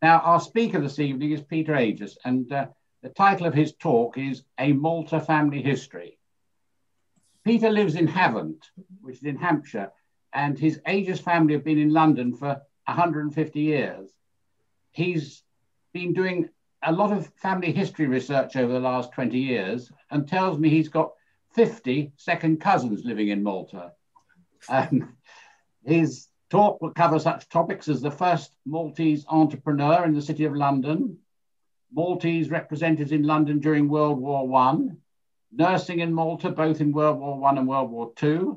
Now, our speaker this evening is Peter Agius, and the title of his talk is A Malta Family History. Peter lives in Havant, which is in Hampshire, and his Agius family have been in London for 150 years. He's been doing a lot of family history research over the last 20 years and tells me he's got 50 second cousins living in Malta. His talk will cover such topics as the first Maltese entrepreneur in the City of London, Maltese representatives in London during World War I, nursing in Malta, both in World War I and World War II,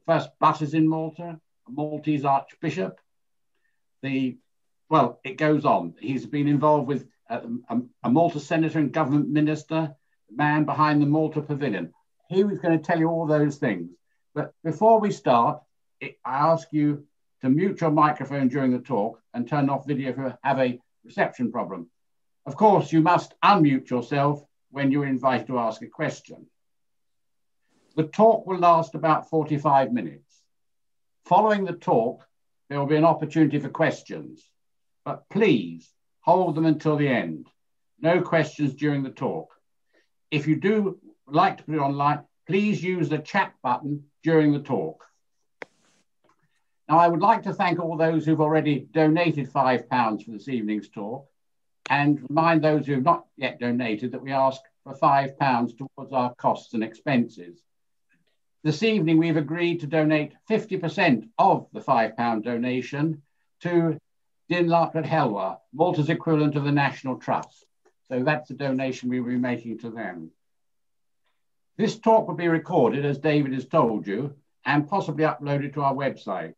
first buses in Malta, a Maltese archbishop. Well, it goes on. He's been involved with a Malta senator and government minister, the man behind the Malta Pavilion. He was going to tell you all those things. But before we start, I ask you to mute your microphone during the talk and turn off video if you have a reception problem. Of course, you must unmute yourself when you're invited to ask a question. The talk will last about 45 minutes. Following the talk, there will be an opportunity for questions, but please hold them until the end. No questions during the talk. If you do like to put it online, please use the chat button during the talk. Now, I would like to thank all those who've already donated £5 for this evening's talk, and remind those who have not yet donated that we ask for £5 towards our costs and expenses. This evening, we've agreed to donate 50% of the £5 donation to Din Lakrat Helwa, Malta's equivalent of the National Trust. So that's the donation we will be making to them. This talk will be recorded, as David has told you, and possibly uploaded to our website.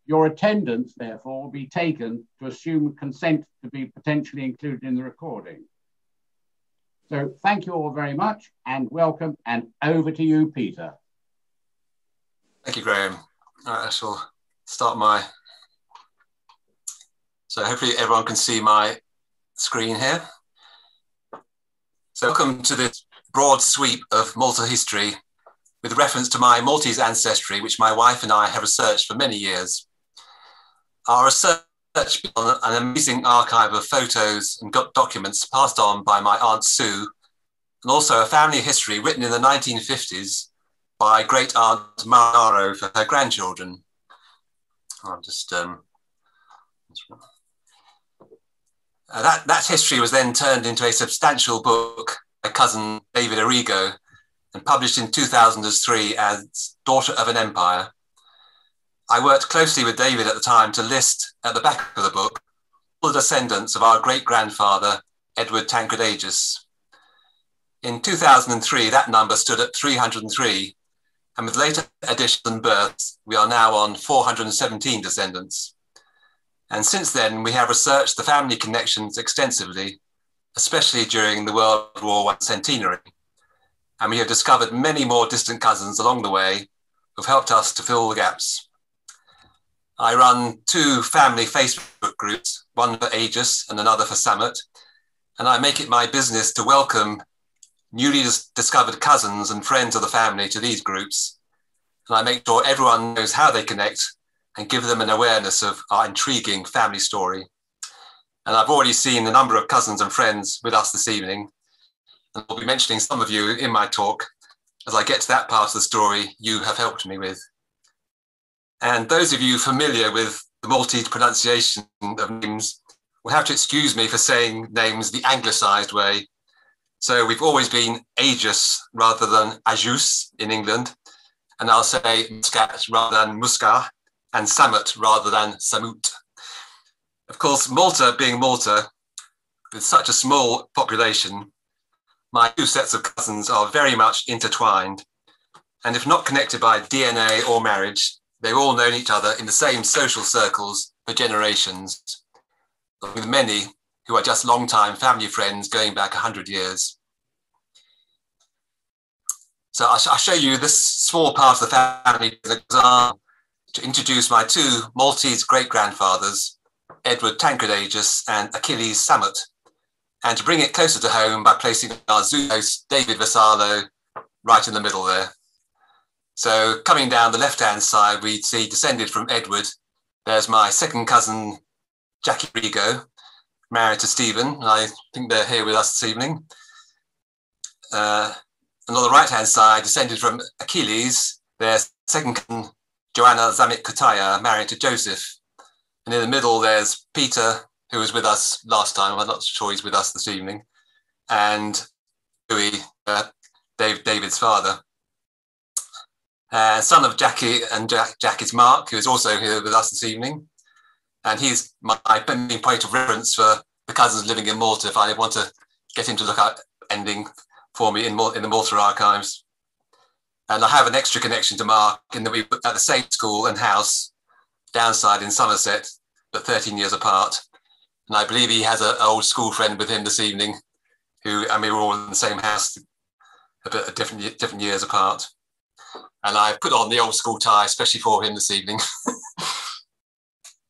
Your attendance, therefore, will be taken to assume consent to be potentially included in the recording. So thank you all very much and welcome, and over to you, Peter. Thank you, Graham. All right, I shall start my... So hopefully everyone can see my screen here. So welcome to this broad sweep of Malta history with reference to my Maltese ancestry, which my wife and I have researched for many years. Our research on an amazing archive of photos and documents passed on by my Aunt Sue, and also a family history written in the 1950s by great aunt Maro for her grandchildren. I'll just, that history was then turned into a substantial book by cousin David Arrigo and published in 2003 as Daughter of an Empire. I worked closely with David at the time to list at the back of the book all the descendants of our great-grandfather, Edward Tancred Agius. In 2003, that number stood at 303, and with later additions and births, we are now on 417 descendants. And since then, we have researched the family connections extensively, especially during the World War I centenary. And we have discovered many more distant cousins along the way who've helped us to fill the gaps. I run two family Facebook groups, one for Agius and another for Samut, and I make it my business to welcome newly discovered cousins and friends of the family to these groups. And I make sure everyone knows how they connect and give them an awareness of our intriguing family story. And I've already seen a number of cousins and friends with us this evening, and I'll be mentioning some of you in my talk as I get to that part of the story you have helped me with. And those of you familiar with the Maltese pronunciation of names will have to excuse me for saying names the anglicised way. So we've always been Agius rather than Agius in England, and I'll say Muscat rather than Musca, and Samut rather than Samut. Of course, Malta being Malta, with such a small population, my two sets of cousins are very much intertwined, and if not connected by DNA or marriage, they've all known each other in the same social circles for generations, with many who are just long-time family friends going back 100 years. So I'll show you this small part of the family as an example to introduce my two Maltese great-grandfathers, Edward Tancred Agius and Achilles Samut, and to bring it closer to home by placing our Zoom host, David Vassallo, right in the middle there. So coming down the left-hand side, we see descended from Edward. There's my second cousin, Jackie Rigo, married to Stephen, and I think they're here with us this evening. And on the right-hand side, descended from Achilles, their second cousin, Joanna Zamit Kutaya, married to Joseph. And in the middle, there's Peter, who was with us last time. I'm not sure he's with us this evening. And Louis, David's father. Son of Jackie, and Jack is Mark, who is also here with us this evening. And he's my main point of reference for the cousins living in Malta, if I want to get him to look up ending for me in the Malta archives. And I have an extra connection to Mark in that we were at the same school and house, downside in Somerset, but 13 years apart. And I believe he has an old school friend with him this evening, and we were all in the same house, a bit different years apart. And I put on the old school tie, especially for him this evening.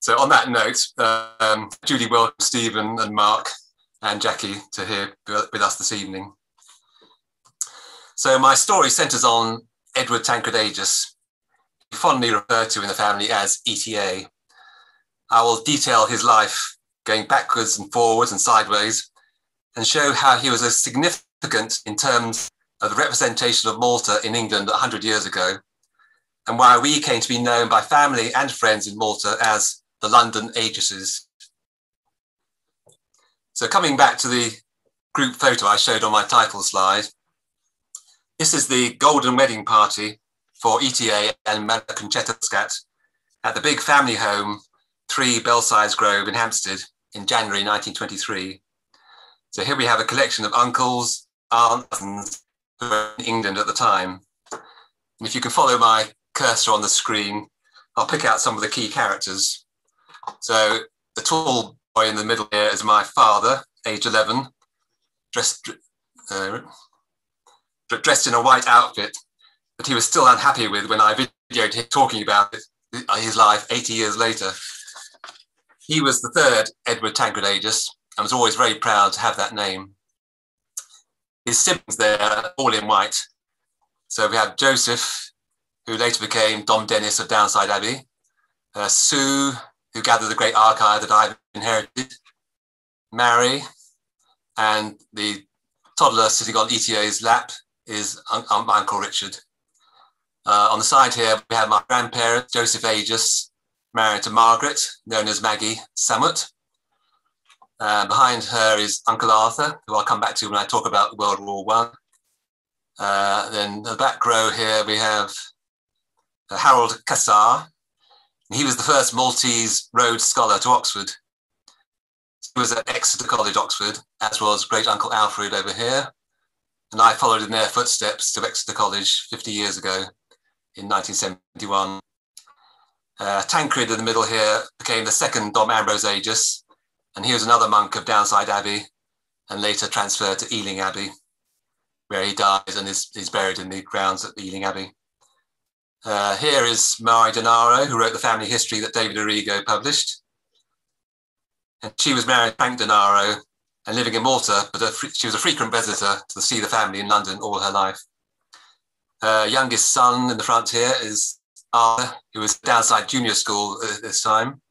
So on that note, Judy welcomes Stephen and Mark and Jackie to here with us this evening. So my story centres on Edward Tancred Agius, fondly referred to in the family as ETA. I will detail his life going backwards and forwards and sideways and show how he was significant in terms of the representation of Malta in England 100 years ago, and why we came to be known by family and friends in Malta as the London Agiuses. So coming back to the group photo I showed on my title slide, this is the golden wedding party for ETA and Maria Concetta Scat at the big family home, 3 Belsize Grove in Hampstead in January 1923. So here we have a collection of uncles, aunts, and who were in England at the time. And if you can follow my cursor on the screen, I'll pick out some of the key characters. So the tall boy in the middle here is my father, age 11, dressed in a white outfit that he was still unhappy with when I videoed him talking about his life 80 years later. He was the third Edward Tancred Agius and was always very proud to have that name. His siblings there are all in white. So we have Joseph, who later became Dom Dennis of Downside Abbey, Sue, who gathered the great archive that I've inherited, Mary, and the toddler sitting on ETA's lap is my Uncle Richard. On the side here, we have my grandparents, Joseph Agius, married to Margaret, known as Maggie Samut. Behind her is Uncle Arthur, who I'll come back to when I talk about World War I. Then the back row here, we have Harold Cassar. He was the first Maltese Rhodes Scholar to Oxford. He was at Exeter College, Oxford, as was great Uncle Alfred over here. And I followed in their footsteps to Exeter College 50 years ago in 1971. Tancred in the middle here became the second Dom Ambrose Agius, and he was another monk of Downside Abbey and later transferred to Ealing Abbey, where he dies and is buried in the grounds at Ealing Abbey. Here is Mari Denaro, who wrote the family history that David Arrigo published. And she was married to Frank Denaro and living in Malta, but she was a frequent visitor to see the family in London all her life. Her youngest son in the front here is Arthur, who was at Downside Junior School at this time.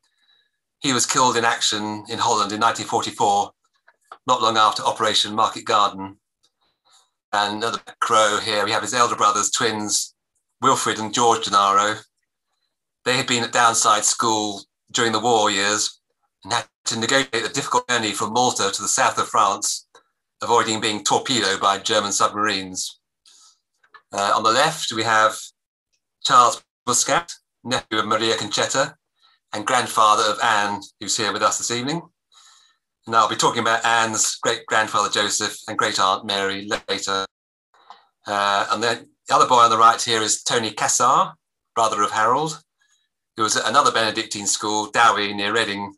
He was killed in action in Holland in 1944, not long after Operation Market Garden. And at the back row here, we have his elder brothers, twins, Wilfred and George Denaro. They had been at Downside School during the war years and had to negotiate the difficult journey from Malta to the south of France, avoiding being torpedoed by German submarines. On the left, we have Charles Muscat, nephew of Maria Concetta and grandfather of Anne, who's here with us this evening. And I'll be talking about Anne's great-grandfather Joseph and great-aunt Mary later. And then the other boy on the right here is Tony Cassar, brother of Harold, who was at another Benedictine school, Dowie, near Reading. In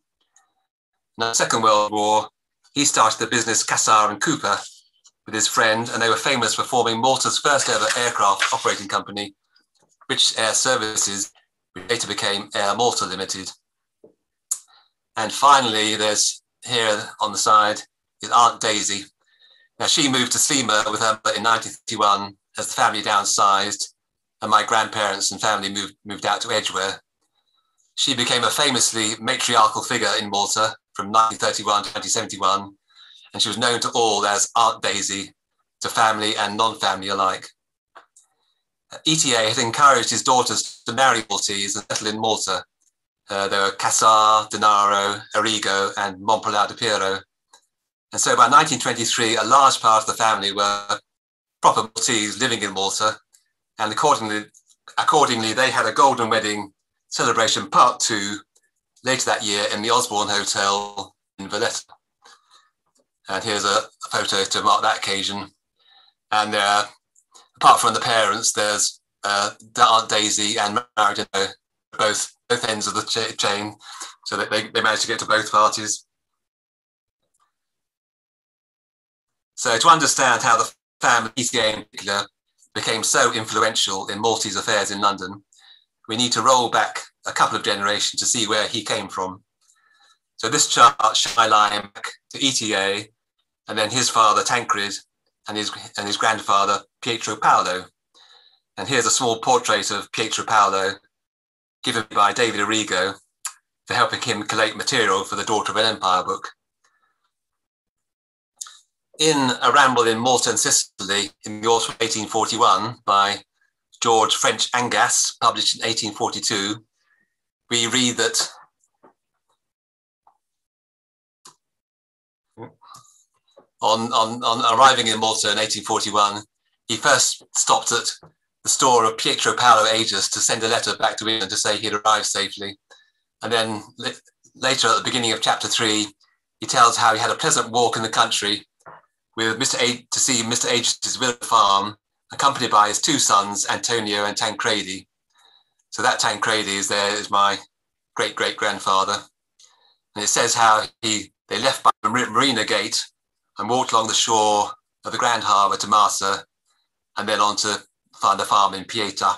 the Second World War, he started the business Cassar and Cooper with his friend, and they were famous for forming Malta's first ever aircraft operating company, British Air Services, which later became Air Malta Limited. And finally, there's here on the side is Aunt Daisy. Now, she moved to Slima with her mother in 1951 as the family downsized, and my grandparents and family moved out to Edgware. She became a famously matriarchal figure in Malta from 1931 to 1971, and she was known to all as Aunt Daisy, to family and non-family alike. ETA had encouraged his daughters to marry Maltese and settle in Malta. There were Cassar, Denaro, Arrigo, and Montpellier de Piero. And so by 1923, a large part of the family were proper Maltese living in Malta. And accordingly, they had a golden wedding celebration part 2 later that year in the Osborne Hotel in Valletta. And here's a photo to mark that occasion. And apart from the parents, there's Aunt Daisy and Maridino, both ends of the chain, so that they managed to get to both parties. So to understand how the family, ETA in particular, became so influential in Maltese affairs in London, we need to roll back a couple of generations to see where he came from. So this chart shows my line back to ETA, and then his father Tancred, and his grandfather Pietro Paolo. And here's a small portrait of Pietro Paolo, given by David Arrigo for helping him collate material for the Daughter of an Empire book. In A Ramble in Malta and Sicily in the autumn of 1841 by George French Angas, published in 1842, we read that on arriving in Malta in 1841, he first stopped at the store of Pietro Paolo Agius to send a letter back to England to say he'd arrived safely. And then later at the beginning of chapter 3, he tells how he had a pleasant walk in the country with to see Mr. Agius's villa farm, accompanied by his 2 sons, Antonio and Tancredi. So that Tancredi is my great-great-grandfather. And it says how they left by the Marina Gate and walked along the shore of the Grand Harbour to Marsa, and then on to find a farm in Pieta.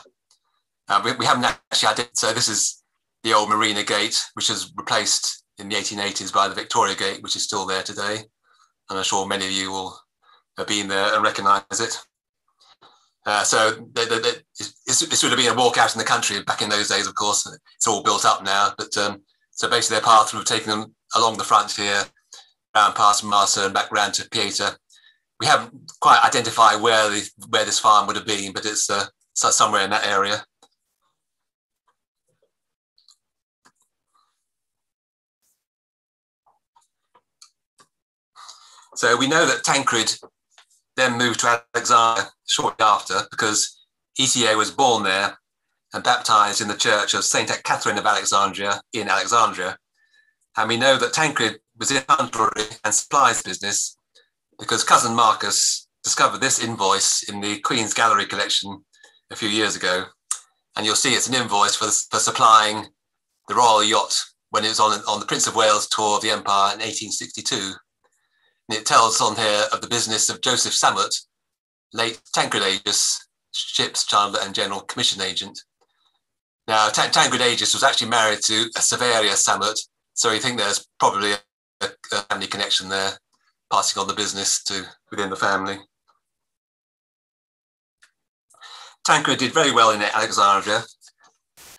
We haven't actually had it. So this is the old Marina Gate, which was replaced in the 1880s by the Victoria Gate, which is still there today. And I'm sure many of you will have been there and recognise it. So this would have been a walk out in the country back in those days, of course. It's all built up now. But so basically their path would have taken them along the front here, round past Marsa and back round to Pieta. We haven't quite identified where this farm would have been, but it's somewhere in that area. So we know that Tancred then moved to Alexandria shortly after, because ETA was born there and baptized in the church of St. Catherine of Alexandria in Alexandria. And we know that Tancred was in huntery and supplies business because cousin Marcus discovered this invoice in the Queen's Gallery collection a few years ago. And you'll see it's an invoice for supplying the royal yacht when it was on the Prince of Wales tour of the Empire in 1862. And it tells on here of the business of Joseph Samut, late Tancred Agius, ship's chandler and general commission agent. Now, Tancred Agius was actually married to a Severia Samut, so you think there's probably a family connection there, passing on the business to within the family. Tancred did very well in Alexandria,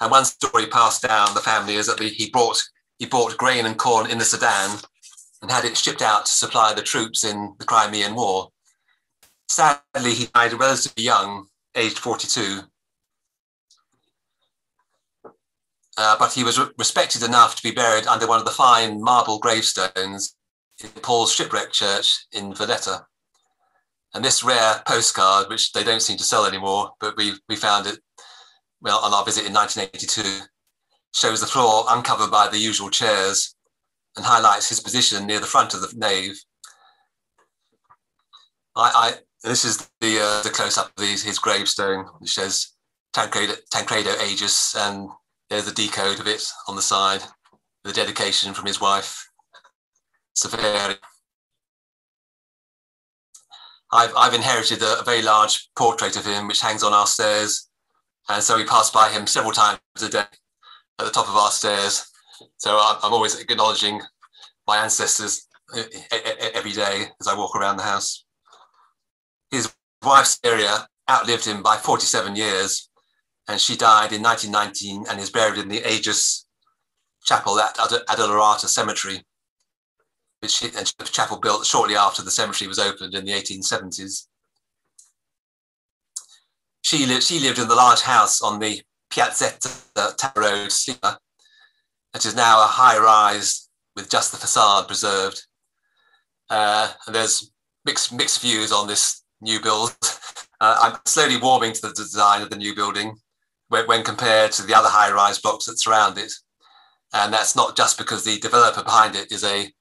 and one story passed down the family is that he bought grain and corn in the Sudan and had it shipped out to supply the troops in the Crimean War. Sadly, he died relatively young, aged 42. But he was respected enough to be buried under one of the fine marble gravestones in Paul's Shipwreck Church in Valletta. And this rare postcard, which they don't seem to sell anymore, but we found it on our visit in 1982, shows the floor uncovered by the usual chairs and highlights his position near the front of the nave. This is the close-up of his gravestone, which shows Tancredo Agius, and there's the decode of it on the side, the dedication from his wife, Severi. I've inherited a very large portrait of him, which hangs on our stairs, and so we pass by him several times a day at the top of our stairs. So I'm always acknowledging my ancestors every day as I walk around the house. His wife, Syria, outlived him by 47 years, and she died in 1919 and is buried in the Agius Chapel at Adolorata Cemetery and a chapel built shortly after the cemetery was opened in the 1870s. She lived in the large house on the Piazzetta Tower Road, Slima, that is now a high-rise with just the facade preserved. And there's mixed views on this new build. I'm slowly warming to the design of the new building when compared to the other high-rise blocks that surround it. And that's not just because the developer behind it is a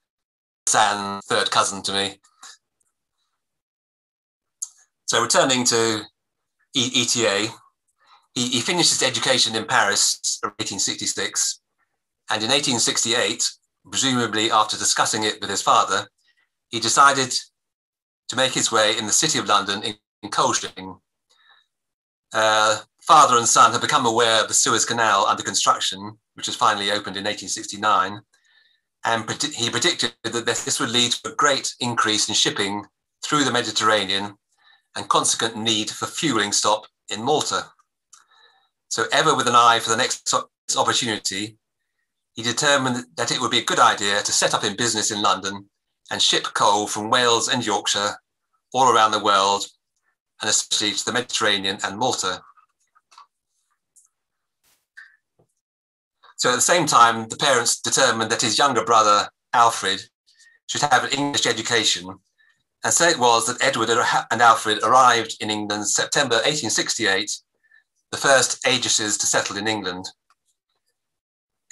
third cousin to me. So returning to ETA, he finished his education in Paris in 1866, and in 1868, presumably after discussing it with his father, he decided to make his way in the City of London in coal shipping. Father and son had become aware of the Suez Canal under construction, which was finally opened in 1869, and he predicted that this would lead to a great increase in shipping through the Mediterranean and consequent need for fueling stop in Malta. So ever with an eye for the next opportunity, he determined that it would be a good idea to set up in business in London and ship coal from Wales and Yorkshire all around the world, and especially to the Mediterranean and Malta. So at the same time, the parents determined that his younger brother, Alfred, should have an English education. And so it was that Edward and Alfred arrived in England September 1868, the first Agiuses to settle in England.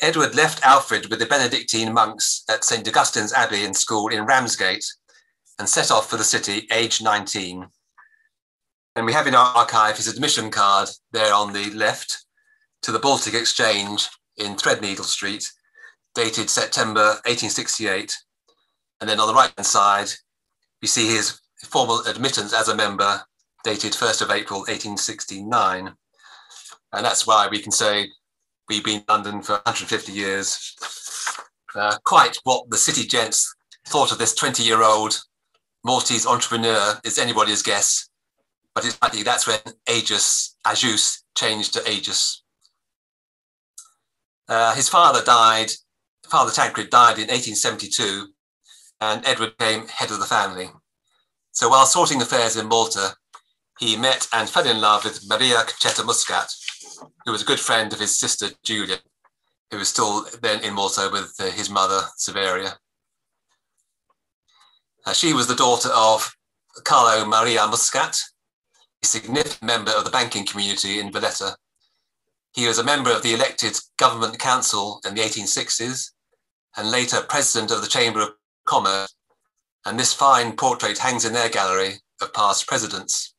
Edward left Alfred with the Benedictine monks at St. Augustine's Abbey and School in Ramsgate and set off for the city aged 19. And we have in our archive his admission card there on the left to the Baltic Exchange in Threadneedle Street, dated September 1868. And then on the right-hand side, we see his formal admittance as a member, dated 1st of April, 1869. And that's why we can say we've been in London for 150 years. Quite what the city gents thought of this 20-year-old Maltese entrepreneur is anybody's guess, but it's likely that's when Agius changed to Agius. His father Tancred died in 1872, and Edward became head of the family. So while sorting affairs in Malta, he met and fell in love with Maria Concetta Muscat, who was a good friend of his sister Julia, who was still then in Malta with his mother Severia. She was the daughter of Carlo Maria Muscat, a significant member of the banking community in Valletta. He was a member of the elected government council in the 1860s and later president of the Chamber of Commerce, and this fine portrait hangs in their gallery of past presidents.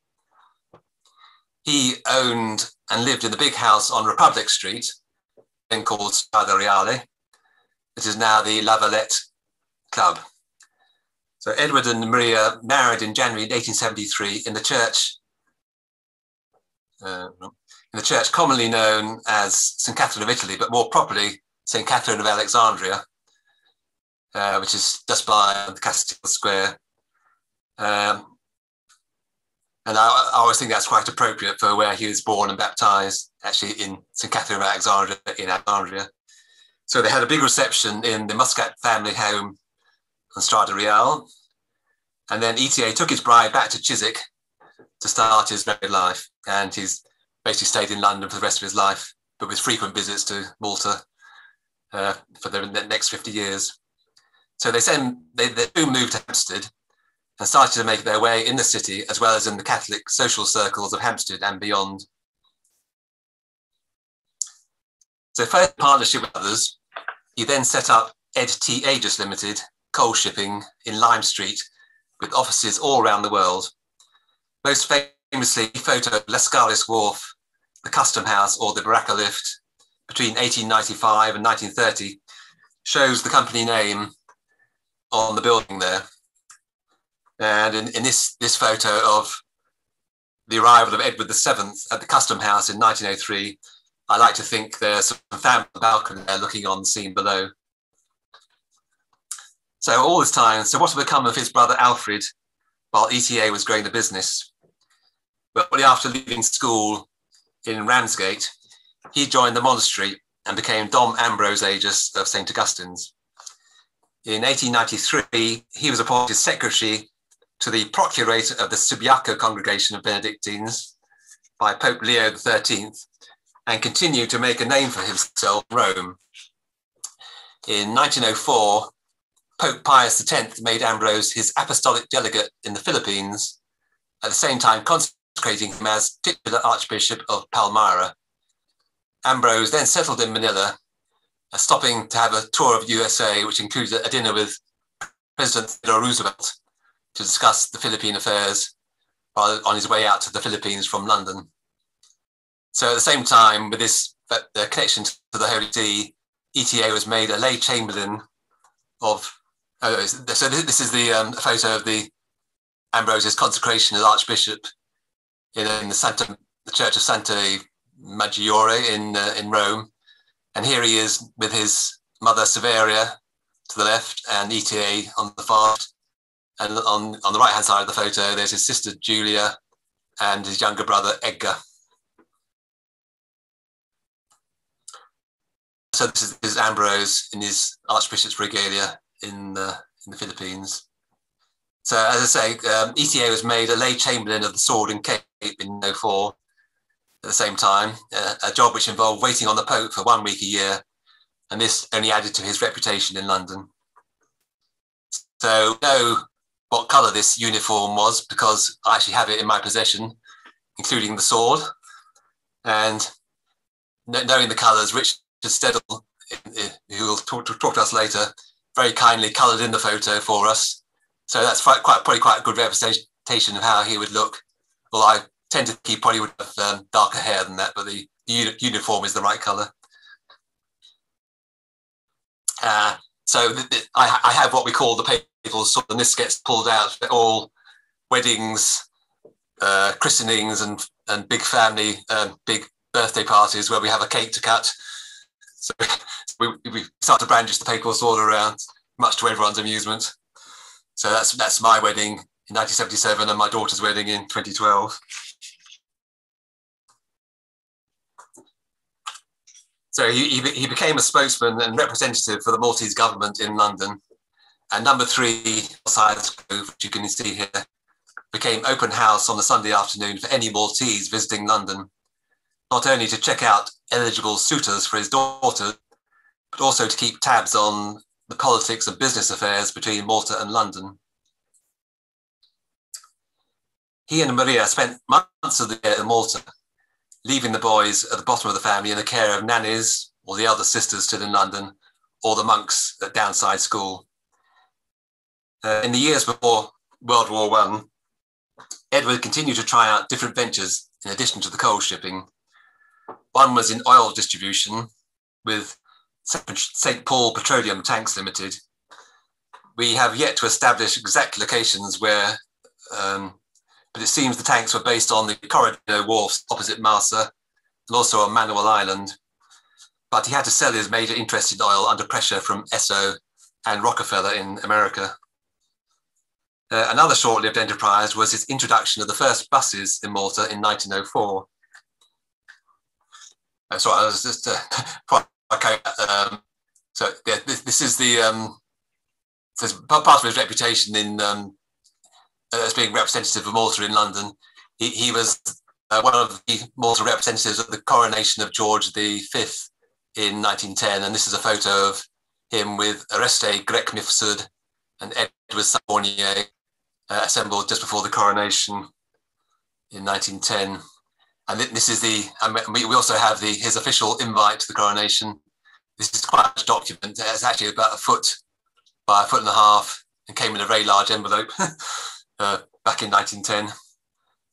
He owned and lived in the big house on Republic Street, then called Strada Reale. It is now the La Valletta Club. So Edward and Maria married in January 1873 in the church commonly known as St. Catherine of Italy, but more properly St. Catherine of Alexandria, which is just by the Castile Square. And I always think that's quite appropriate for where he was born and baptized, actually in St. Catherine of Alexandria in Alexandria. So they had a big reception in the Muscat family home on Strada Reale. And then ETA took his bride back to Chiswick to start his married life. And he's basically stayed in London for the rest of his life, but with frequent visits to Malta for the next 50 years. So they soon moved to Hampstead and started to make their way in the city, as well as in the Catholic social circles of Hampstead and beyond. So first partnership with others, he then set up Ed T. Agius Limited, coal shipping in Lime Street, with offices all around the world. Most famously, he photoed Lascaris Wharf, the Custom House, or the Baraka Lift between 1895 and 1930, shows the company name on the building there. And in this photo of the arrival of Edward VII at the Custom House in 1903, I like to think there's some family balcony there looking on the scene below. So all this time, so what had become of his brother Alfred while ETA was growing the business? Well, after leaving school in Ramsgate, he joined the monastery and became Dom Ambrose Agius of St. Augustine's. In 1893, he was appointed secretary to the procurator of the Subiaco congregation of Benedictines by Pope Leo XIII, and continued to make a name for himself in Rome. In 1904, Pope Pius X made Ambrose his apostolic delegate in the Philippines, at the same time consecrating him as titular Archbishop of Palmyra. Ambrose then settled in Manila, stopping to have a tour of USA, which included a dinner with President Theodore Roosevelt to discuss the Philippine affairs while on his way out to the Philippines from London. So at the same time, with this the connection to the Holy See, ETA was made a lay chamberlain of. So this is the photo of the Ambrose's consecration as Archbishop in the Church of Santa Maggiore in Rome, and here he is with his mother Severia to the left and ETA on the far left, and on the right hand side of the photo there's his sister Julia and his younger brother Edgar. So this is Ambrose in his Archbishop's regalia in the Philippines. So as I say, ETA was made a lay chamberlain of the Sword and Cape in 2004 at the same time, a job which involved waiting on the Pope for 1 week a year, and this only added to his reputation in London. So we know what colour this uniform was because I actually have it in my possession, including the sword, and knowing the colours, Richard Steddle, who will talk to us later, very kindly coloured in the photo for us. So that's probably quite a good representation of how he would look. Well, I tend to think he probably would have darker hair than that, but the uniform is the right colour. So I have what we call the papal sword, and this gets pulled out for all weddings, christenings, and big family, big birthday parties where we have a cake to cut. So we start to brandish the papal sword around, much to everyone's amusement. So that's my wedding in 1977 and my daughter's wedding in 2012. So he became a spokesman and representative for the Maltese government in London. And number 3, Silas Grove, which you can see here, became open house on the Sunday afternoon for any Maltese visiting London, not only to check out eligible suitors for his daughter, but also to keep tabs on the politics and business affairs between Malta and London. He and Maria spent months of the year in Malta, leaving the boys at the bottom of the family in the care of nannies or the elder sisters still in London, or the monks at Downside School. In the years before World War I, Edward continued to try out different ventures in addition to the coal shipping. One was in oil distribution with St. Paul Petroleum Tanks Limited. We have yet to establish exact locations where, but it seems the tanks were based on the Corridor wharfs opposite Marsa and also on Manuel Island. But he had to sell his major interest in oil under pressure from Esso and Rockefeller in America. Another short-lived enterprise was his introduction of the first buses in Malta in 1904. Sorry, I was just so yeah, this is the part of his reputation in as being representative of Malta in London. He was one of the Malta representatives at the coronation of George V in 1910, and this is a photo of him with Oreste Grek Mifsud and Edward Sabornier assembled just before the coronation in 1910. And this is we also have his official invite to the coronation. This is quite a document. It's actually about 1 foot by 1.5 feet and came in a very large envelope back in 1910.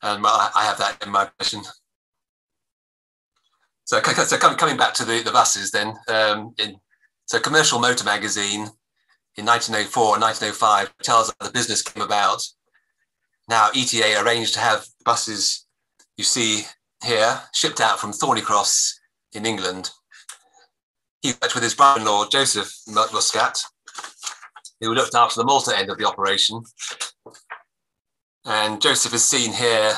And I have that in my possession. So coming back to the buses then. So Commercial Motor Magazine in 1904 and 1905 tells us how the business came about. Now ETA arranged to have buses you see here shipped out from Thornycross in England. He worked with his brother-in-law Joseph Muscat, who looked after the Malta end of the operation. And Joseph is seen here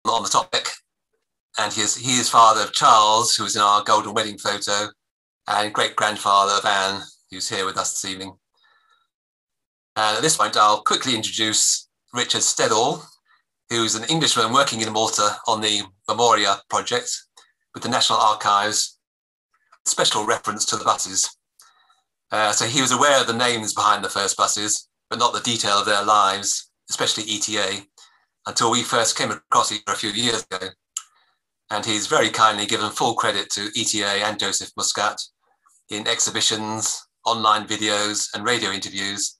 on the top deck, and he is father of Charles, who is in our golden wedding photo, and great-grandfather of Anne, who's here with us this evening. And at this point, I'll quickly introduce Richard Steadall, who's an Englishman working in Malta on the Memoria project with the National Archives, special reference to the buses. So he was aware of the names behind the first buses, but not the detail of their lives, especially ETA, until we first came across it a few years ago. And he's very kindly given full credit to ETA and Joseph Muscat in exhibitions, online videos, and radio interviews.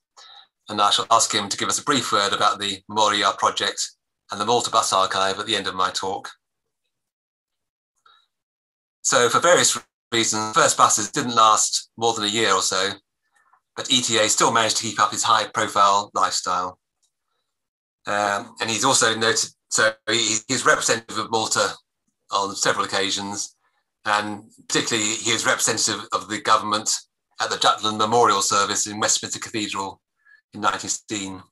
And I shall ask him to give us a brief word about the Memoria project and the Malta Bus Archive at the end of my talk. So for various reasons, first buses didn't last more than a year or so, but ETA still managed to keep up his high profile lifestyle. And he's also noted, so he's representative of Malta on several occasions, and particularly he is representative of the government at the Jutland Memorial Service in Westminster Cathedral in 1916.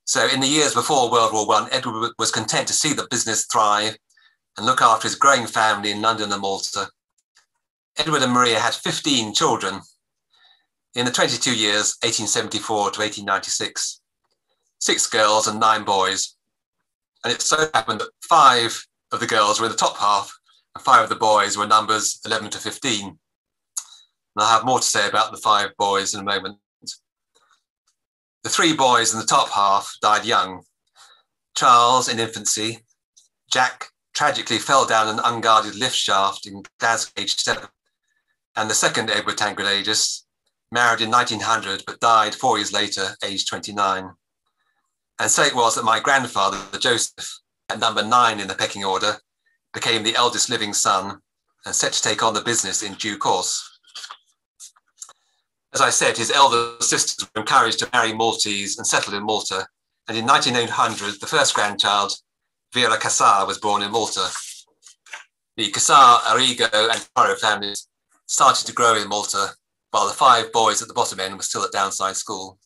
So in the years before World War I, Edward was content to see the business thrive and look after his growing family in London and Malta. Edward and Maria had 15 children in the 22 years, 1874 to 1896, 6 girls and 9 boys. And it so happened that 5 of the girls were in the top half and 5 of the boys were numbers 11 to 15. And I'll have more to say about the 5 boys in a moment. The 3 boys in the top half died young. Charles in infancy, Jack tragically fell down an unguarded lift shaft in Glasgow, aged 7, and the second Edward Tancred Agius, married in 1900 but died 4 years later, aged 29. And so it was that my grandfather, Joseph, at number 9 in the pecking order, became the eldest living son and set to take on the business in due course. As I said, his elder sisters were encouraged to marry Maltese and settle in Malta. And in 1900, the first grandchild, Vera Cassar, was born in Malta. The Cassar, Arrigo and Taro families started to grow in Malta, while the 5 boys at the bottom end were still at Downside School.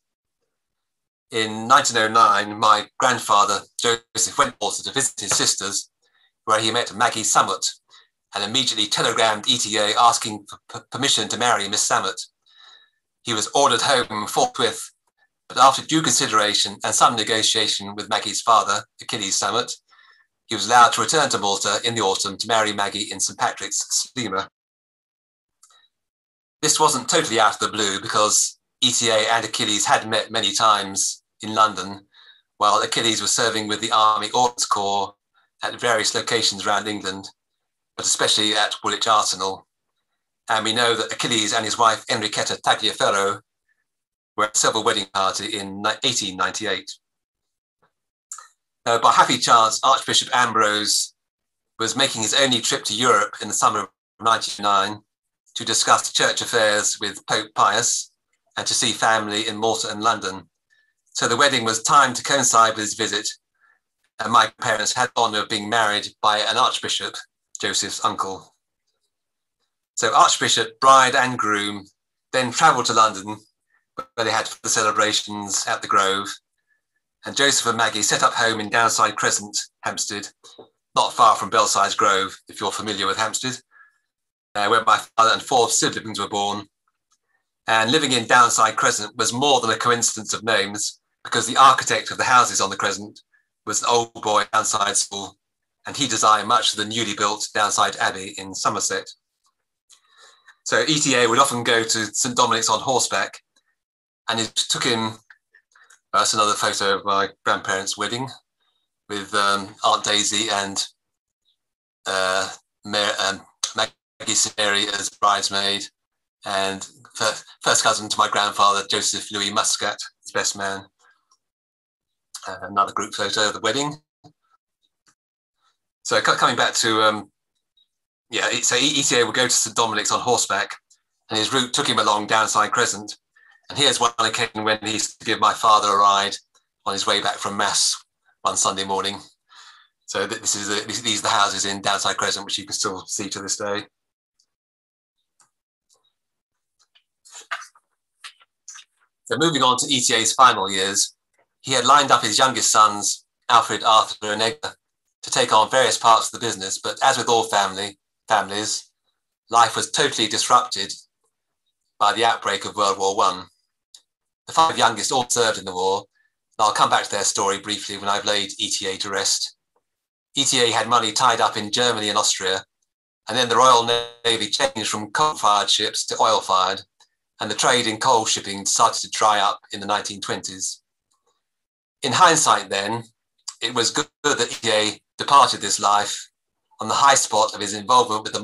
In 1909, my grandfather, Joseph, went to Malta to visit his sisters, where he met Maggie Summit and immediately telegrammed ETA asking for permission to marry Miss Summit. He was ordered home forthwith, but after due consideration and some negotiation with Maggie's father, Achilles Summit, he was allowed to return to Malta in the autumn to marry Maggie in St. Patrick's steamer. This wasn't totally out of the blue because ETA and Achilles had met many times in London, while Achilles was serving with the Army Ordnance Corps at various locations around England, but especially at Woolwich Arsenal. And we know that Achilles and his wife Enrichetta Tagliaferro were at a civil wedding party in 1898. By happy chance, Archbishop Ambrose was making his only trip to Europe in the summer of 1909 to discuss church affairs with Pope Pius and to see family in Malta and London. So the wedding was timed to coincide with his visit, and my parents had the honour of being married by an archbishop, Joseph's uncle. So Archbishop, bride and groom then travelled to London, where they had the celebrations at the Grove. And Joseph and Maggie set up home in Downside Crescent, Hampstead, not far from Belsize Grove, if you're familiar with Hampstead, where my father and 4 siblings were born. And living in Downside Crescent was more than a coincidence of names, because the architect of the houses on the Crescent was an old boy at Downside School, and he designed much of the newly built Downside Abbey in Somerset. So ETA would often go to St. Dominic's on horseback, and it took him, that's another photo of my grandparents' wedding with Aunt Daisy and Maggie Mary as bridesmaid, and first cousin to my grandfather, Joseph Louis Muscat, his best man. Another group photo of the wedding. So coming back to, so ETA would go to St. Dominic's on horseback, and his route took him along Downside Crescent. And here's one occasion when he used to give my father a ride on his way back from Mass one Sunday morning. So these are the houses in Downside Crescent, which you can still see to this day. So moving on to ETA's final years, he had lined up his youngest sons, Alfred, Arthur and Edgar, to take on various parts of the business. But as with all families, life was totally disrupted by the outbreak of World War I. The 5 youngest all served in the war, and I'll come back to their story briefly when I've laid ETA to rest. ETA had money tied up in Germany and Austria, and then the Royal Navy changed from coal-fired ships to oil-fired, and the trade in coal shipping started to dry up in the 1920s. In hindsight then, it was good that ETA departed this life on the high spot of his involvement with the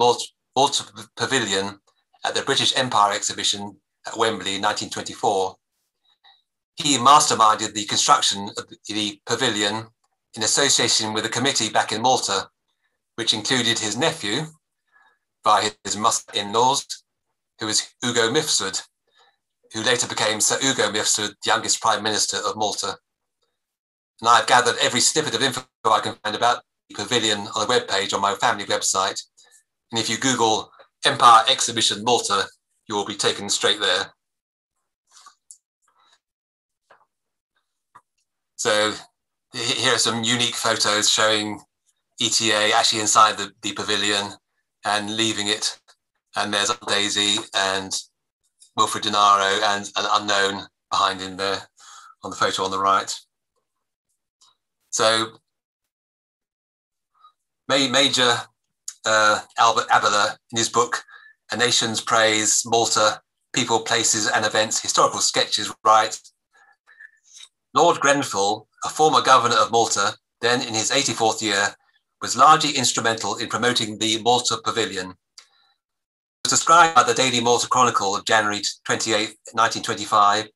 Malta Pavilion at the British Empire exhibition at Wembley in 1924. He masterminded the construction of the pavilion in association with a committee back in Malta, which included his nephew, by his Muslim in-laws, who was Ugo Mifsud, who later became Sir Ugo Mifsud, the youngest Prime Minister of Malta. And I've gathered every snippet of info I can find about the pavilion on the webpage on my family website. And if you Google Empire Exhibition Malta, you will be taken straight there. So here are some unique photos showing ETA actually inside the pavilion and leaving it. And there's Daisy and Wilfred Denaro and an unknown behind him there on the photo on the right. So Major Albert Abela, in his book, A Nation's Praise, Malta, People, Places and Events, Historical Sketches, writes, Lord Grenfell, a former governor of Malta, then in his 84th year, was largely instrumental in promoting the Malta Pavilion. It was described by the Daily Malta Chronicle of January 28, 1925,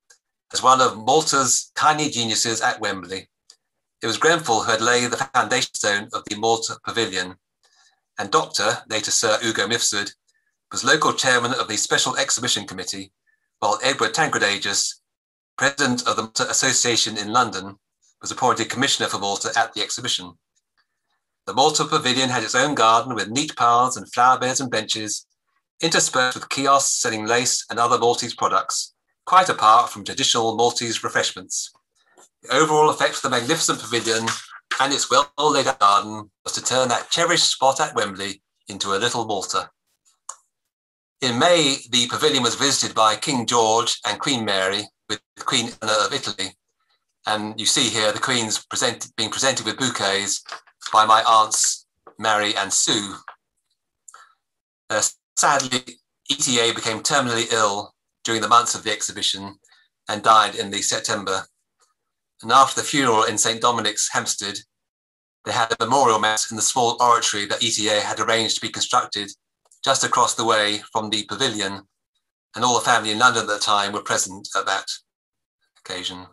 as one of Malta's tiny geniuses at Wembley. It was Grenfell who had laid the foundation stone of the Malta Pavilion, and Dr., later Sir Ugo Mifsud, was local chairman of the Special Exhibition Committee, while Edward Tancred Agius, president of the Malta Association in London, was appointed commissioner for Malta at the exhibition. The Malta Pavilion had its own garden with neat paths and flower beds and benches, interspersed with kiosks selling lace and other Maltese products, quite apart from traditional Maltese refreshments. The overall effect of the magnificent pavilion and its well-laid-out garden was to turn that cherished spot at Wembley into a little Malta. In May, the pavilion was visited by King George and Queen Mary with Queen Anna of Italy. And you see here the Queen's being presented with bouquets by my aunts, Mary and Sue. Sadly, ETA became terminally ill during the months of the exhibition and died in September. And after the funeral in St. Dominic's, Hampstead, they had a memorial mass in the small oratory that ETA had arranged to be constructed just across the way from the pavilion, and all the family in London at the time were present at that occasion.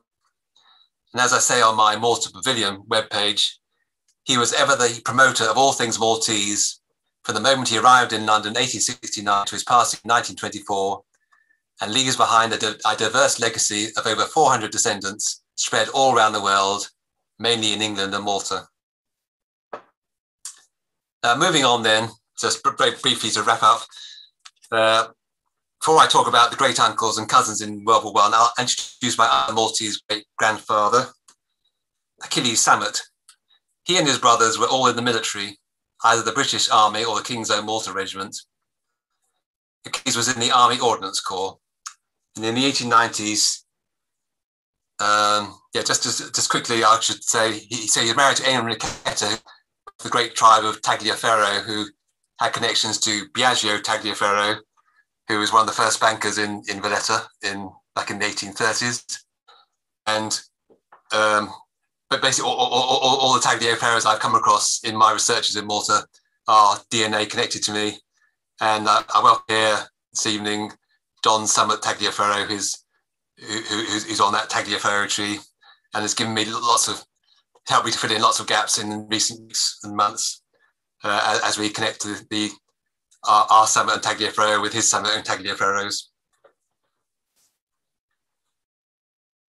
And as I say on my Malta Pavilion webpage, he was ever the promoter of all things Maltese from the moment he arrived in London 1869 to his passing in 1924, and leaves behind a diverse legacy of over 400 descendants spread all around the world, mainly in England and Malta. Moving on then, just very briefly to wrap up, before I talk about the great uncles and cousins in World War I, I'll introduce my other Maltese great grandfather, Achilles Sammet. He and his brothers were all in the military, either the British Army or the King's Own Malta Regiment. Achilles was in the Army Ordnance Corps. And in the 1890s, just quickly, I should say, he was married to Enrichetta, the great tribe of Tagliaferro, who had connections to Biagio Tagliaferro, who was one of the first bankers in Valletta back in the 1830s. And but basically all the Tagliaferros I've come across in my researches in Malta are DNA connected to me. And I welcome here this evening John Sammet Tagliaferro, who's on that Tagliaferro tree, and has given me helped me to fill in lots of gaps in recent weeks and months as we connect to our Sammet and Tagliaferro with his Sammet and Tagliaferros.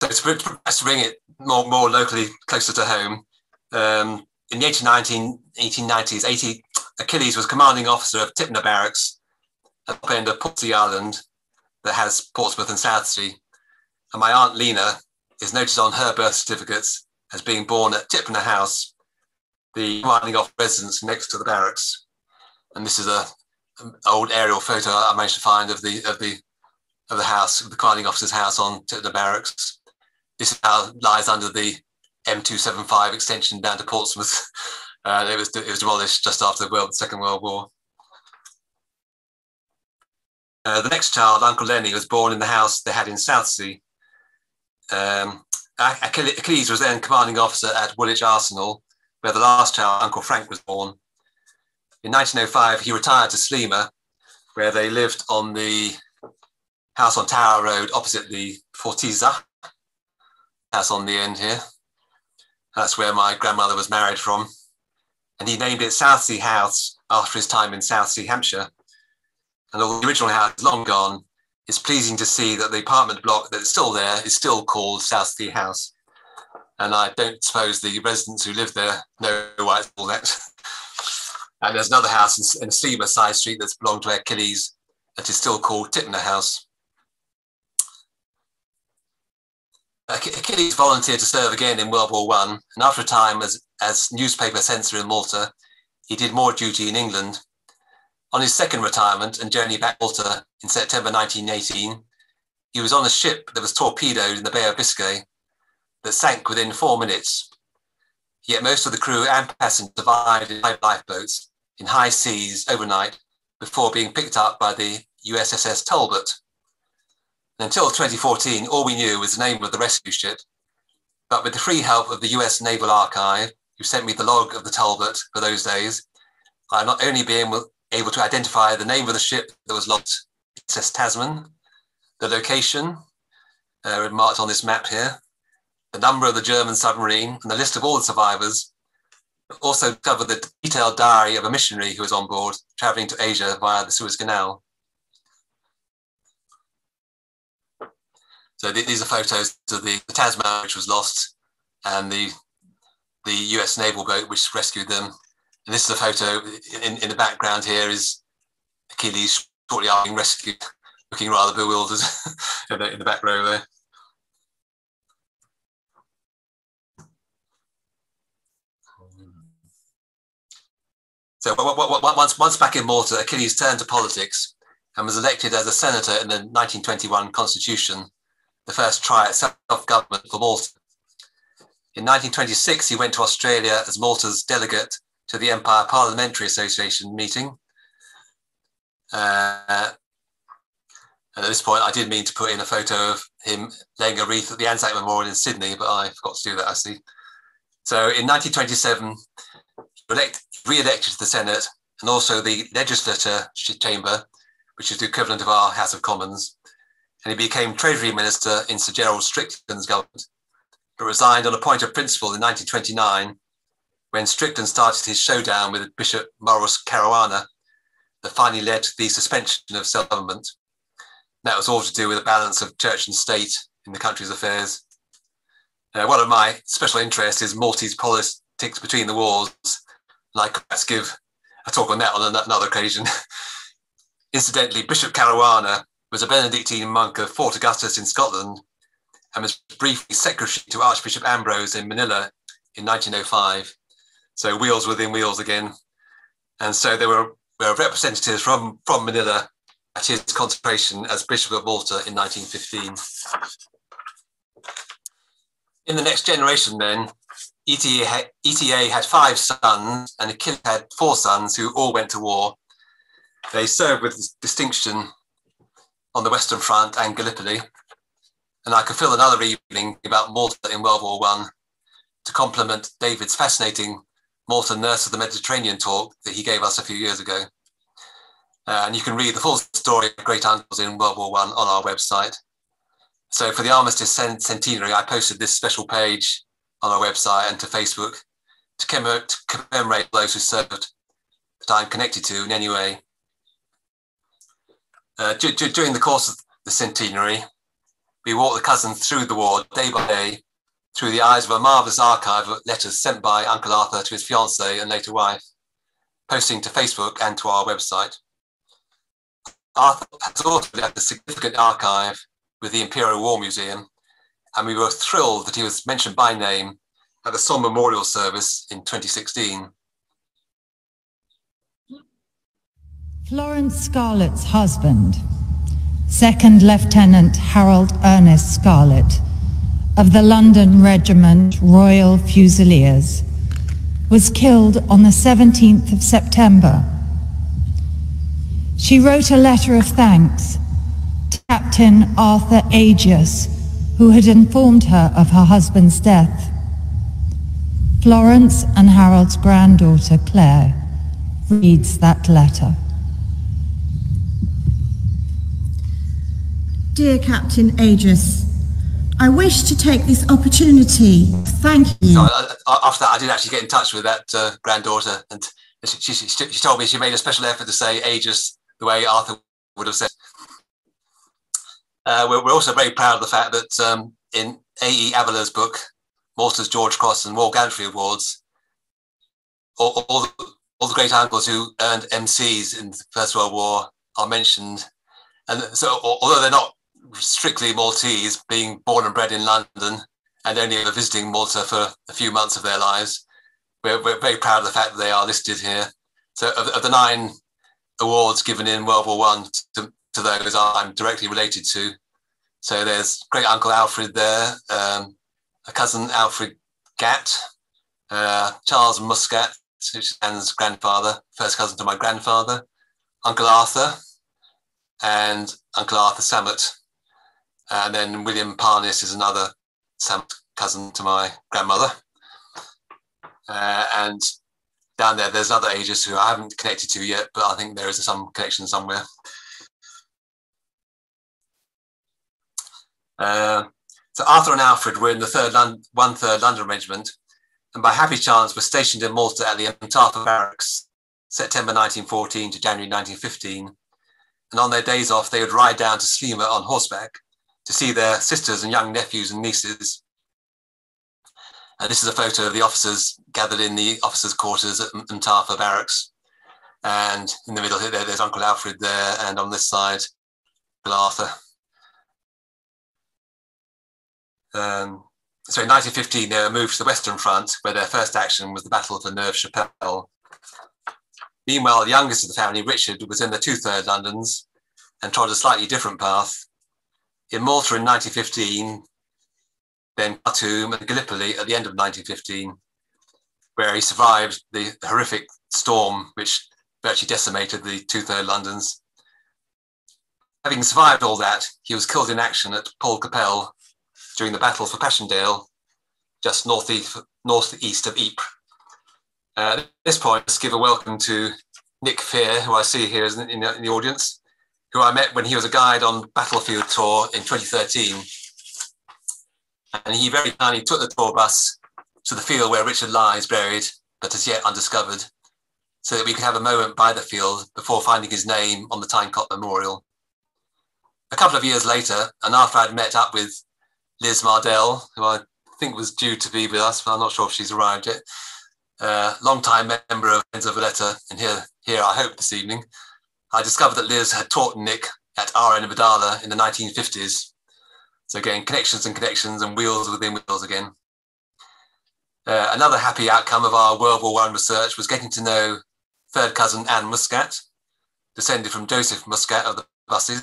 So to bring it more locally closer to home, in the 1890s, Achilles was commanding officer of Tipner Barracks at the end of Portsea Island that has Portsmouth and Southsea. And my Aunt Lena is noted on her birth certificates as being born at Tipner House, the commanding officer residence next to the barracks. And this is an old aerial photo I managed to find of the of the house, the commanding officer's house on to the barracks. This is how it lies under the M275 extension down to Portsmouth. It was demolished just after the Second World War. The next child, Uncle Lenny, was born in the house they had in Southsea. Achilles was then commanding officer at Woolwich Arsenal, where the last child, Uncle Frank, was born. In 1905, he retired to Sleamer, where they lived on the house on Tower Road opposite the Forteza house on the end here. That's where my grandmother was married from. And he named it Southsea House after his time in Southsea, Hampshire. And although the original house is long gone, it's pleasing to see that the apartment block that's still there is still called Southsea House. And I don't suppose the residents who live there know why it's called that. And there's another house in Sleamer side street that's belonged to Achilles that is still called Tipner House. Achilles volunteered to serve again in World War I, and after a time as newspaper censor in Malta, he did more duty in England. On his second retirement and journey back to Malta in September 1918, he was on a ship that was torpedoed in the Bay of Biscay that sank within 4 minutes. Yet most of the crew and passengers survived in 5 lifeboats in high seas overnight before being picked up by the USS Talbot. Until 2014, all we knew was the name of the rescue ship. But with the free help of the US Naval Archive, who sent me the log of the Talbot for those days, I not only been able to identify the name of the ship that was lost, SS Tasman, the location, marked on this map here, the number of the German submarine, and the list of all the survivors. Also covered the detailed diary of a missionary who was on board, traveling to Asia via the Suez Canal. So these are photos of the Tasman, which was lost, and the US naval boat which rescued them. And this is a photo in the background here is Achilles shortly after being rescued, looking rather bewildered in the back row there. So once back in Malta, Achilles turned to politics and was elected as a senator in the 1921 Constitution, the first try at self-government for Malta. In 1926, he went to Australia as Malta's delegate to the Empire Parliamentary Association meeting. And at this point, I did mean to put in a photo of him laying a wreath at the Anzac Memorial in Sydney, but I forgot to do that, I see. So in 1927, re-elected to the Senate and also the legislature chamber, which is the equivalent of our House of Commons. And he became Treasury Minister in Sir Gerald Strickland's government, but resigned on a point of principle in 1929 when Strickland started his showdown with Bishop Maurice Caruana that finally led to the suspension of self-government. That was all to do with the balance of church and state in the country's affairs. One of my special interests is Maltese politics between the wars, and I could perhaps give a talk on that on another occasion. Incidentally, Bishop Caruana was a Benedictine monk of Fort Augustus in Scotland and was briefly secretary to Archbishop Ambrose in Manila in 1905. So wheels within wheels again. And so there were representatives from Manila at his consecration as Bishop of Malta in 1915. In the next generation then, ETA had 5 sons and Achilles had 4 sons who all went to war. They served with distinction on the Western Front and Gallipoli. And I could fill another evening about Malta in World War I to complement David's fascinating Malta Nurse of the Mediterranean talk that he gave us a few years ago. And you can read the full story of Great Uncles in World War I on our website. So for the Armistice Centenary, I posted this special page on our website and to Facebook to commemorate those who served that I'm connected to in any way. During the course of the centenary, we walked the cousin through the war day by day through the eyes of a marvellous archive of letters sent by Uncle Arthur to his fiancée and later wife, posting to Facebook and to our website. Arthur has also left a significant archive with the Imperial War Museum, and we were thrilled that he was mentioned by name at the Somme Memorial Service in 2016. Florence Scarlett's husband, Second Lieutenant Harold Ernest Scarlett of the London Regiment Royal Fusiliers, was killed on the 17th of September. She wrote a letter of thanks to Captain Arthur Agius, who had informed her of her husband's death. Florence and Harold's granddaughter, Claire, reads that letter. Dear Captain Agius, I wish to take this opportunity to thank you. So after that, I did actually get in touch with that granddaughter, and she told me she made a special effort to say Agius the way Arthur would have said. We're also very proud of the fact that in A.E. Avila's book, Malta's George Cross and War Gallantry Awards, all the great uncles who earned MCs in the First World War are mentioned. And so, although they're not strictly Maltese, being born and bred in London and only ever visiting Malta for a few months of their lives, we're very proud of the fact that they are listed here. So of the 9 awards given in World War I, to those I'm directly related to. So there's great uncle Alfred there, a cousin Alfred Gatt, Charles Muscat, which is Anne's grandfather, first cousin to my grandfather, Uncle Arthur, and Uncle Arthur Samet. And then William Parnis is another Samet cousin to my grandmother. And down there's other Ages who I haven't connected to yet, but I think there is some connection somewhere. So Arthur and Alfred were in the 1/3 London Regiment, and by happy chance were stationed in Malta at the Mtarfa Barracks, September 1914 to January 1915. And on their days off, they would ride down to Slima on horseback to see their sisters and young nephews and nieces. And this is a photo of the officers gathered in the officers' quarters at Mtarfa Barracks. And in the middle here, there's Uncle Alfred there, and on this side, Uncle Arthur. So in 1915, they were moved to the Western Front, where their first action was the Battle for Neuve-Chapelle. Meanwhile, the youngest of the family, Richard, was in the 2/3 Londons and trod a slightly different path. In Malta in 1915, then Khartoum and Gallipoli at the end of 1915, where he survived the horrific storm which virtually decimated the 2/3 Londons. Having survived all that, he was killed in action at Paul Capel during the Battle for Passchendaele, just northeast of Ypres. At this point, let's give a welcome to Nick Fear, who I see here in the audience, who I met when he was a guide on battlefield tour in 2013. And he very kindly took the tour bus to the field where Richard lies buried, but as yet undiscovered, so that we could have a moment by the field before finding his name on the Tyncott Memorial. A couple of years later, and after I'd met up with Liz Mardell, who I think was due to be with us, but I'm not sure if she's arrived yet, long-time member of Friends of Valletta, and here I hope this evening, I discovered that Liz had taught Nick at RN Badala in the 1950s. So again, connections and wheels within wheels again. Another happy outcome of our World War I research was getting to know third cousin Anne Muscat, descended from Joseph Muscat of the buses.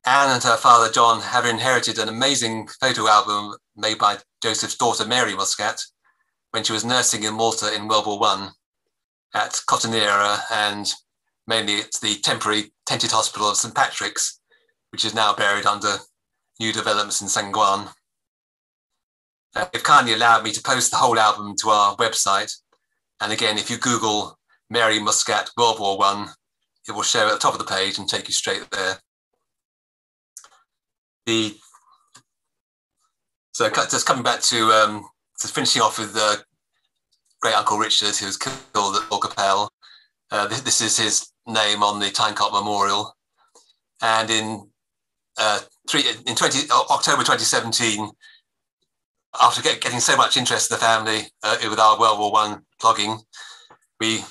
Anne and her father John have inherited an amazing photo album made by Joseph's daughter Mary Muscat when she was nursing in Malta in World War I at Cotonera, and mainly it's the temporary tented hospital of St. Patrick's, which is now buried under new developments in St. Juan. They've kindly allowed me to post the whole album to our website. And again, if you Google Mary Muscat World War I, it will show at the top of the page and take you straight there. So just coming back to finishing off with great Uncle Richard, who was killed at Paul Capel. This is his name on the Tyncott Memorial. And in October 2017, after getting so much interest in the family with our World War I blogging, we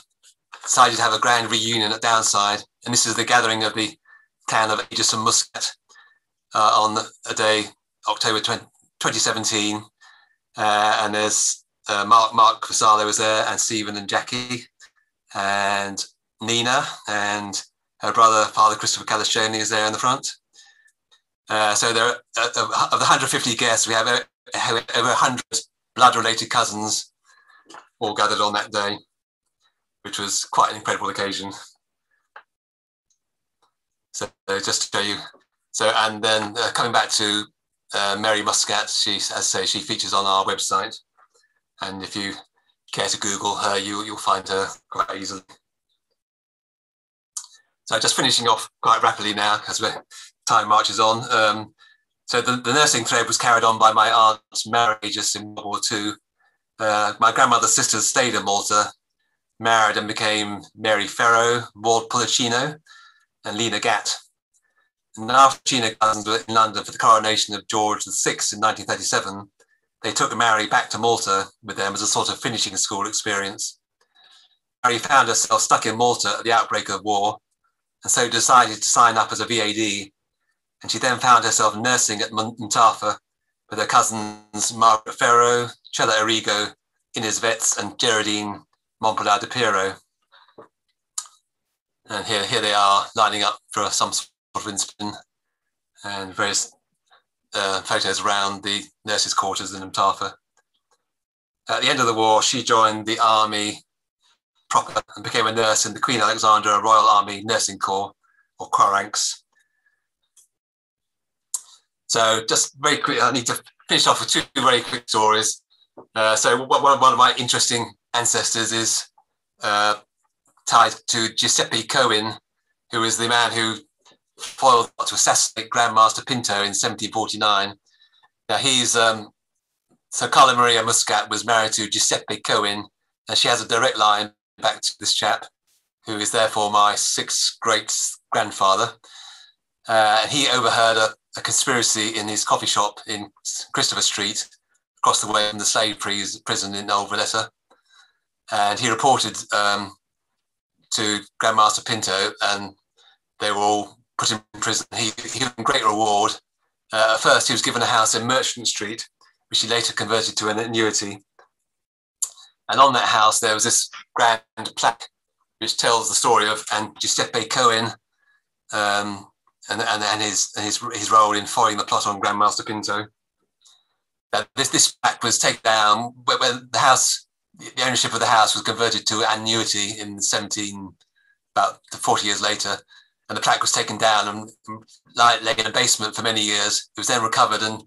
decided to have a grand reunion at Downside. And this is the gathering of the clan of Agius and Muscat on a day, October 2017. And there's Mark Vassallo was there, and Stephen and Jackie, and Nina, and her brother, Father Christopher Calistoni, is there in the front. So there are, of the 150 guests, we have over 100 blood-related cousins all gathered on that day, which was quite an incredible occasion. So just to show you. So, and then coming back to Mary Muscat, she, as I say, she features on our website. And if you care to Google her, you'll find her quite easily. So just finishing off quite rapidly now, as time marches on. So the nursing thread was carried on by my aunt Mary just in World War II. My grandmother's sisters stayed in Malta, married and became Mary Ferro, Maud Policino, and Lena Gatt. And after Gina cousins were in London for the coronation of George VI in 1937, they took Mary back to Malta with them as a sort of finishing school experience. Mary found herself stuck in Malta at the outbreak of war, and so decided to sign up as a VAD. And she then found herself nursing at Montafa with her cousins Margaret Ferro, Cella Arrigo, Inez Vetz, and Geraldine Montpellier de Piero. And here they are lining up for some sort of inspection, and various photos around the nurses' quarters in Montafa. At the end of the war, she joined the army proper and became a nurse in the Queen Alexandra Royal Army Nursing Corps, or Quaranks. So just very quick, I need to finish off with two very quick stories. So one of my interesting ancestors is tied to Giuseppe Cohen, who is the man who foiled to assassinate Grandmaster Pinto in 1749. Now he's, so Carla Maria Muscat was married to Giuseppe Cohen, and she has a direct line back to this chap, who is therefore my sixth great-grandfather. He overheard a conspiracy in his coffee shop in Christopher Street, across the way from the slave prison in Old Valletta. And he reported to Grandmaster Pinto, and they were all put in prison. He was in great reward. At first, he was given a house in Merchant Street, which he later converted to an annuity. And on that house, there was this grand plaque, which tells the story of Giuseppe Cohen and his role in foiling the plot on Grandmaster Pinto. This plaque was taken down when the house, the ownership of the house was converted to annuity in about 40 years later, and the plaque was taken down and lay in a basement for many years. It was then recovered, and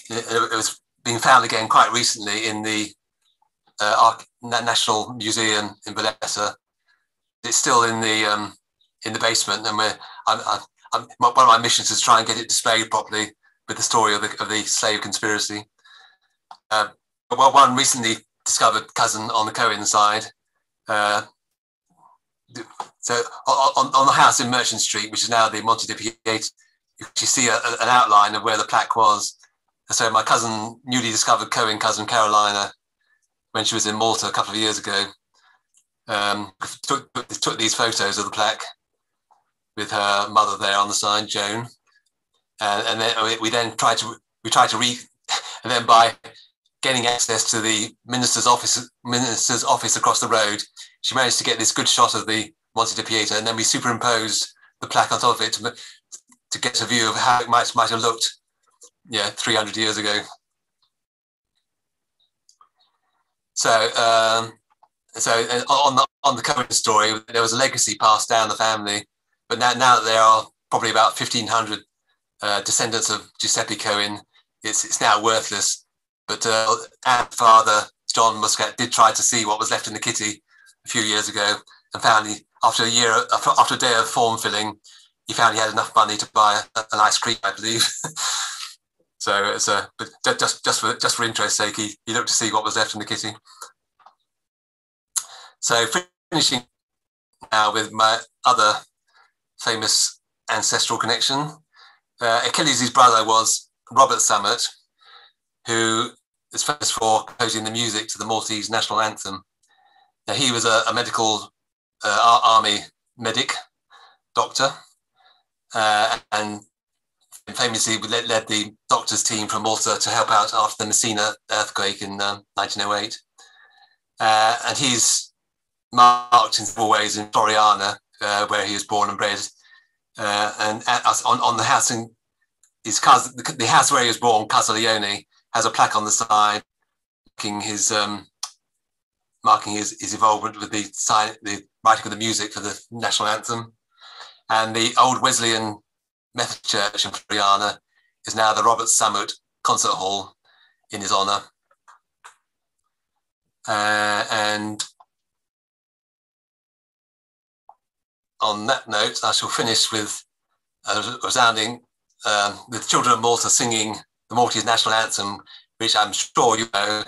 it was being found again quite recently in the National Museum in Valletta. It's still in the basement, and one of my missions is to try and get it displayed properly with the story of the slave conspiracy. One recently discovered cousin on the Cohen side. So on the house in Merchant Street, which is now the Monte di Pieta, you see an outline of where the plaque was. So my cousin, newly discovered Cohen cousin Carolina, when she was in Malta a couple of years ago, took these photos of the plaque with her mother there on the side, Joan, and then we tried to read, and then by getting access to the minister's office across the road, she managed to get this good shot of the Monte di Pieta, and then we superimposed the plaque on top of it to get a view of how it might have looked, 300 years ago. So, on the Cohen story, there was a legacy passed down the family, but now that there are probably about 1,500 descendants of Giuseppe Cohen, it's now worthless. But our father, John Muscat, did try to see what was left in the kitty a few years ago, and found after a day of form filling, he found he had enough money to buy an ice cream, I believe. So but just for interest's sake, he looked to see what was left in the kitty. So finishing now with my other famous ancestral connection. Achilles' brother was Robert Summit, who is famous for composing the music to the Maltese national anthem. Now, he was a medical army medic, doctor, and famously led the doctors team from Malta to help out after the Messina earthquake in 1908. And he's marked in several ways in Floriana, where he was born and bred. And on the house in his cousin, the house where he was born, Castiglione, has a plaque on the side marking his involvement with the writing of the music for the national anthem. And the old Wesleyan Methodist Church in Floriana is now the Robert Samut Concert Hall in his honour. And on that note, I shall finish with a resounding, with children of Malta singing the Maltese national anthem, which I'm sure you know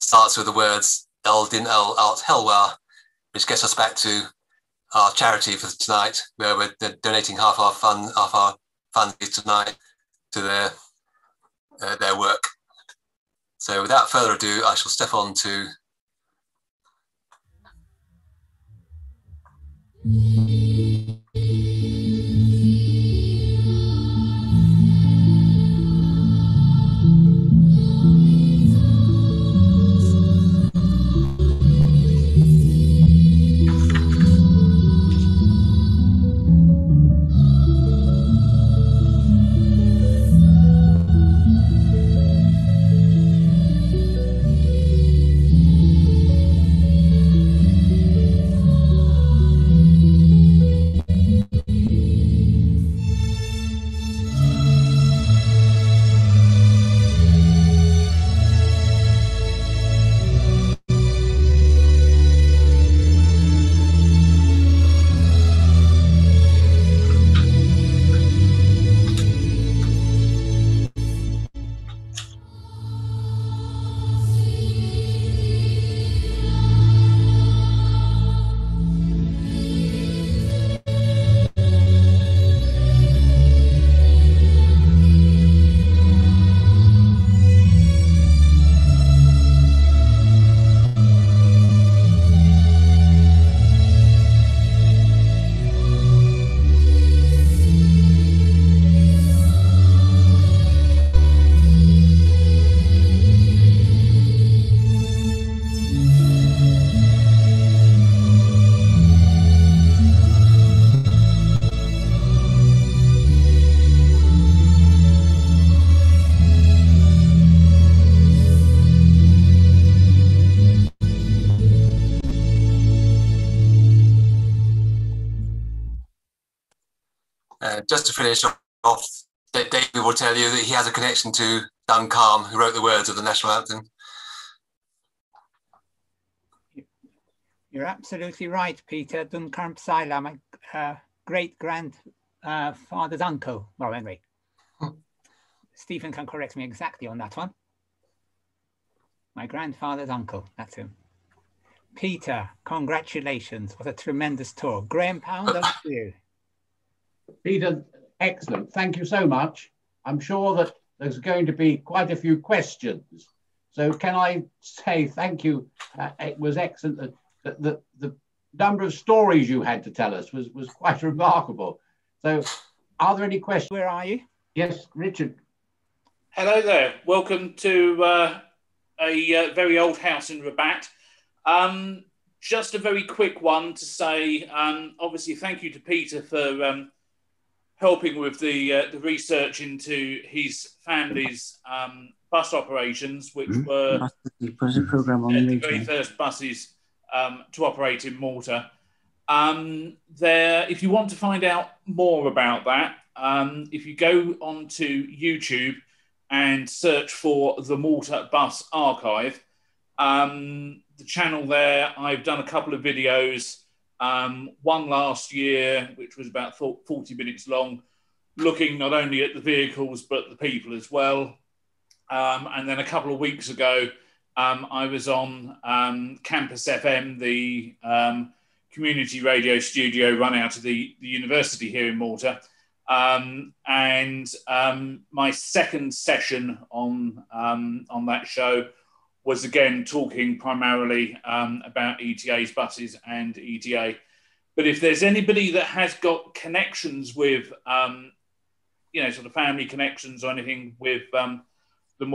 starts with the words El Din El Alt Helwa, which gets us back to our charity for tonight, where we're donating half our funds tonight to their work. So without further ado, I shall step on to just to finish off, David will tell you that he has a connection to Duncalm, who wrote the words of the national anthem. You're absolutely right, Peter. Duncalm Saila, my great-grandfather's uncle. Well, anyway, Stephen can correct me exactly on that one. My grandfather's uncle, that's him. Peter, congratulations. What a tremendous tour. Graham Pound, over to you. Peter, excellent. Thank you so much. I'm sure that there's going to be quite a few questions. So can I say thank you? It was excellent. The number of stories you had to tell us was quite remarkable. So are there any questions? Where are you? Yes, Richard. Hello there. Welcome to a very old house in Rabat. Just a very quick one to say, obviously, thank you to Peter for helping with the research into his family's bus operations, which were the very first buses to operate in Malta. If you want to find out more about that, if you go onto YouTube and search for the Malta Bus Archive, the channel there, I've done a couple of videos, one last year, which was about 40 minutes long, looking not only at the vehicles, but the people as well. And then a couple of weeks ago, I was on Campus FM, the community radio studio run out of the university here in Malta. And my second session on that show was again talking primarily about ETA's buses and ETA. But if there's anybody that has got connections with, sort of family connections or anything with the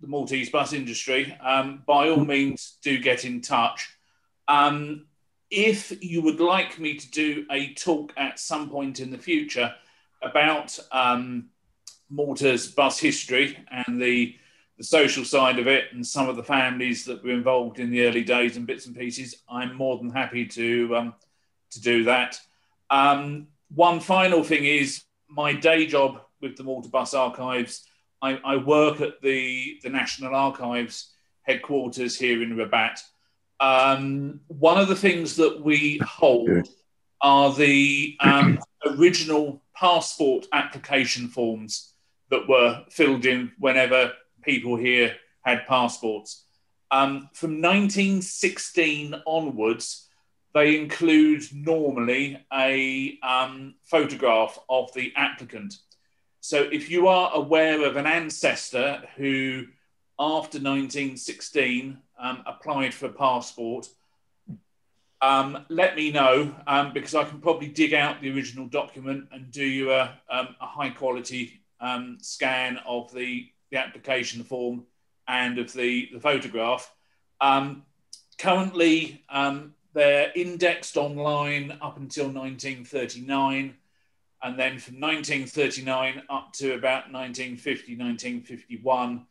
Maltese bus industry, by all means do get in touch. If you would like me to do a talk at some point in the future about Malta's bus history and the social side of it, and some of the families that were involved in the early days and bits and pieces, I'm more than happy to do that. One final thing is my day job with the Malta Bus Archives. I work at the National Archives headquarters here in Rabat. One of the things that we hold are the original passport application forms that were filled in whenever people here had passports. From 1916 onwards, they include normally a photograph of the applicant. So if you are aware of an ancestor who, after 1916, applied for a passport, let me know, because I can probably dig out the original document and do you a high quality scan of the application form and of the photograph. Currently, they're indexed online up until 1939, and then from 1939 up to about 1950, 1951,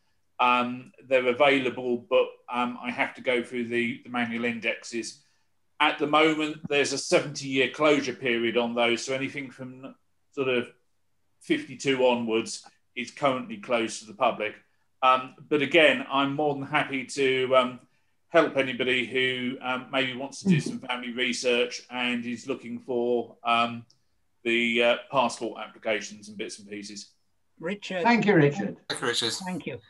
they're available, but I have to go through the manual indexes. At the moment, there's a 70-year closure period on those, so anything from sort of 52 onwards is currently closed to the public. But again, I'm more than happy to help anybody who maybe wants to do some family research and is looking for the passport applications and bits and pieces. Richard. Thank you, Richard. Thank you, Richard. Thank you.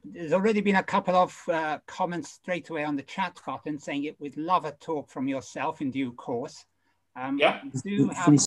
There's already been a couple of comments straight away on the chat button saying it would love a talk from yourself in due course. Yeah. We do have